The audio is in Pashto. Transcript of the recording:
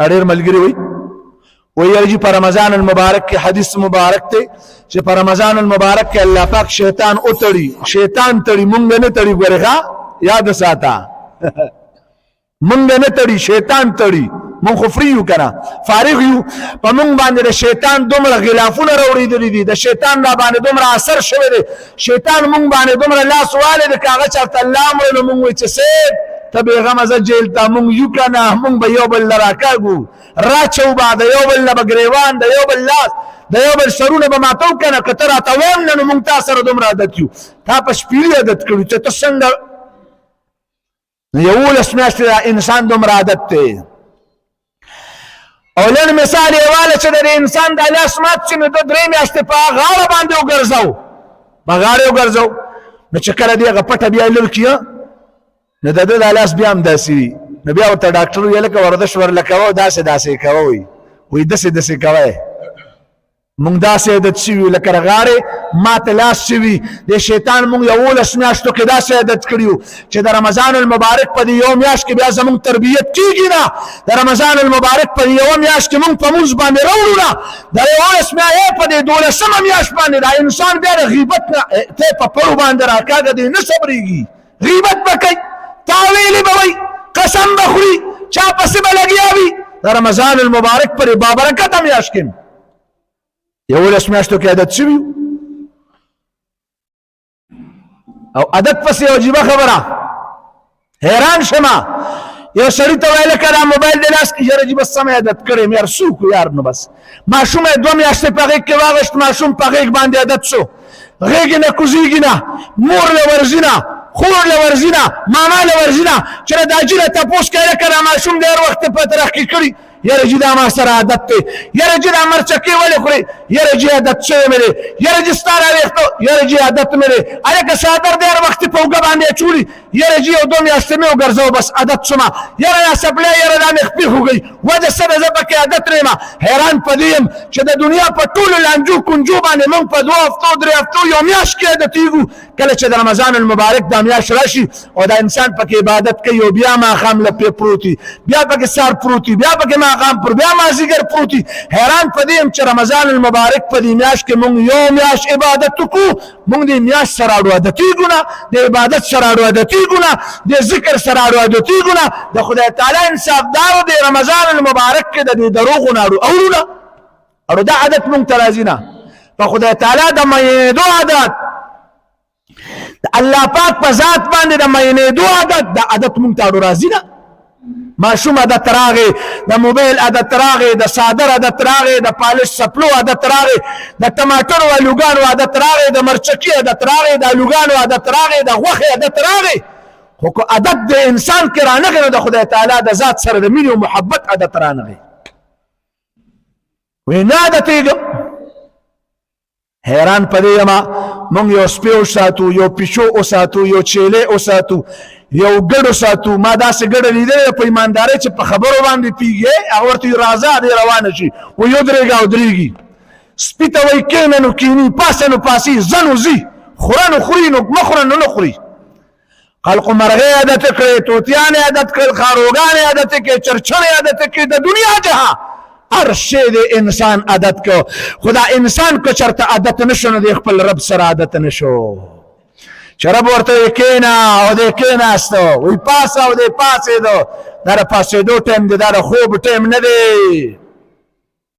ډېر ملګري وایي یاره په رمضان المبارک کې حدیث مبارک دی چې په رمضان المبارک کې الله پاک شیطان وتړي، شیطان تړي، مونږ نه تړي. ګورې ښه یاد ساته مونږ نه تړي، شیطان تړي. مونږ خو فري یو که نه، فارغ یو. په مونږ باندې د شیطان دومره غلافونه راوړېدلي دي، د شیطان را باندې دومره اثر شوی دی، شیطان مونږ باندې دومره لاس والی دی که هغه چېرته الله مړی نو مونږ وایي چې صیب ته بېغمه زه جیل ته مونږ یو که نه، مونږ به یو بل نه راکاږو، راچو به د یو بل نه به ګرېوان، د یو بل لاس، د یو بل سرونه به ماتو که نه. که ته راته وایم نه نو مونږ تا سره دومره عادت یو. تا په شپېلي عادت کړو چې ته څنګه 11 میاشتې د انسان دومره عادت دی. او لنډ مثال یې واله چې د انسان د لاس مات شي نو د 3 میاشتې په غاړه باندې وګرځو، په غاړه وګرځو نو چې کله دې هغه پټه بیا لر کړي نو د ده د لاس بیا هم داسې وي. نو بیا ورته ډاکټر ویل لکه ورزش ورله کوه، داسې داسې کوه، وایي داسې داسې کوه. مونږ داسې عادت شوي لکه غاړې ماته لاس شوي. د شیطان مونږ 11 میاشتو کې داسې عادت کړي وو چې د رمضان المبارک په دې یو میاشت کې بیا زمونږ تربیت کېږي نه. د رمضان المبارک په دې یوه میاشت کې مونږ په مونځ باندې راوړو نه. د 11 میاشتې په دې 12مه میاشت باندې دا انسان بیا د غیبت نه ته په پړو باندې راکاږه دی، نه صبرېږي، غیبت به کوي، تاویلې به وایي، قسم به خوري، چا پسې به لګیا وي. د رمضان المبارک په دې بابرکته میاشت کې 11 میاشتو کې عادت شوي او عادت پسې یو عجیبه خبره حیران شمه. یو سړي ته ویل که دا موبایل د لاس کې یاره جي بس سمه عادت کړی یم یار څوک یار نو بس ماشوم یې 2 میاشتې په غېږ کې واغېشت، ماشوم په غېږ باندې عادت شو، غېږ نه کوزېږي نه، مور له ورځي نه، خور له ورځي نه، ماما له ورځي نه، چې د داجي نه تپوس کوي که دا ماشوم د هر وخت په ترقي کړي. یاره جي دا ما سره عادت دی، یاره جي دا مرچکې ولې خورې، یاره جي عادت شوی مې دی، یاره جي ستا راویښته، یاره جي عادت مې دی، هلکه څادر دی هر وخت په اوږه باندې اچولي، یاره جي 2 میاشتې مې وګرځوه بس عادت شومه، یاره دا څپلی یاره دا مې خپې خوږوي، وجه څه ده زه پکې عادت رېمه. حیران په دې یم چې د دنیا په ټولو لانجو کنجو باندې موږ په 2 هفتو 3 هفتو یو میاشت کې عادتېږو. کله چې د رمضان المبارک دا میاشت راشي او دا انسان پکې عبادت کوي او بیا ماښام له پې پروت وي، بیا پکې سهار پروت وي، بیا پکې ماښام پر بیا مازدیګر پروت وي. حیران په دې یم چې رمضان المبارک په دې میاشت کې موږ یو میاشت عبادت وکړو، موږ دې میاشت سره اړو عادتېږو نه، د عبادت سره اړو عادتېږو نه، د ذکر سره اړو عادتېږو نه. د خدای تعالی انصاف دا و د رمضان المبارک کې د دې دروغو نه اړو نه، اړو دا عادت موږ ته راځي نه. په خدای تعالی د مینېدو عادت، د الله پاک په ذات باندې د مینېدو عادت، دا عادت موږ ته اړو راځي نه. ماشوم عادت راغی، د موبایل عادت راغی، د څادر عادت راغی، د پالش سپلو عادت راغی، د ټماټرو الوګانو عادت راغی، د مرچکي عادت راغی، د الوګانو عادت راغی، د غوښې عادت راغی. خو که عادت د انسان کې رانغی نو د خدای تعالی د ذات سره د مینې او محبت عادت رانغی. وایي نه عادتېږم. حیران په دې یمه موږ یو سپی وساتو، یو پیشو وساتو، یو چیلی وساتو، یو ګډ وساتو. ما داسې ګډه لیدلې په ایماندارۍ چې په خبرو باندې پوهېږي، هغه ورته وایي راځه دې روانه شي، وایي ودرېږه او درېږي. سپي ته وایي کښېنه نو کښېني، پاسه نو پاسي، ځه نو ځي، خوره نو خوري، نو مه خوره نو نه خوري. خلقو مرغۍ عادت کړې، طوطیانې عادت کړل، خاروګانې عادت کړې، چرچڼې عادت کړې، د دنیا جهان هر شی د انسان عادت کو. خو دا انسان که چېرته عادت نه شو نو د خپل رب سره عادت نه شو. چې رب ورته وایي کښېنه او دی کښېناسته، وایي پاسه او دی پاڅېده. دا د پاڅېدو ټایم دی، دا د خوب ټایم نه دی.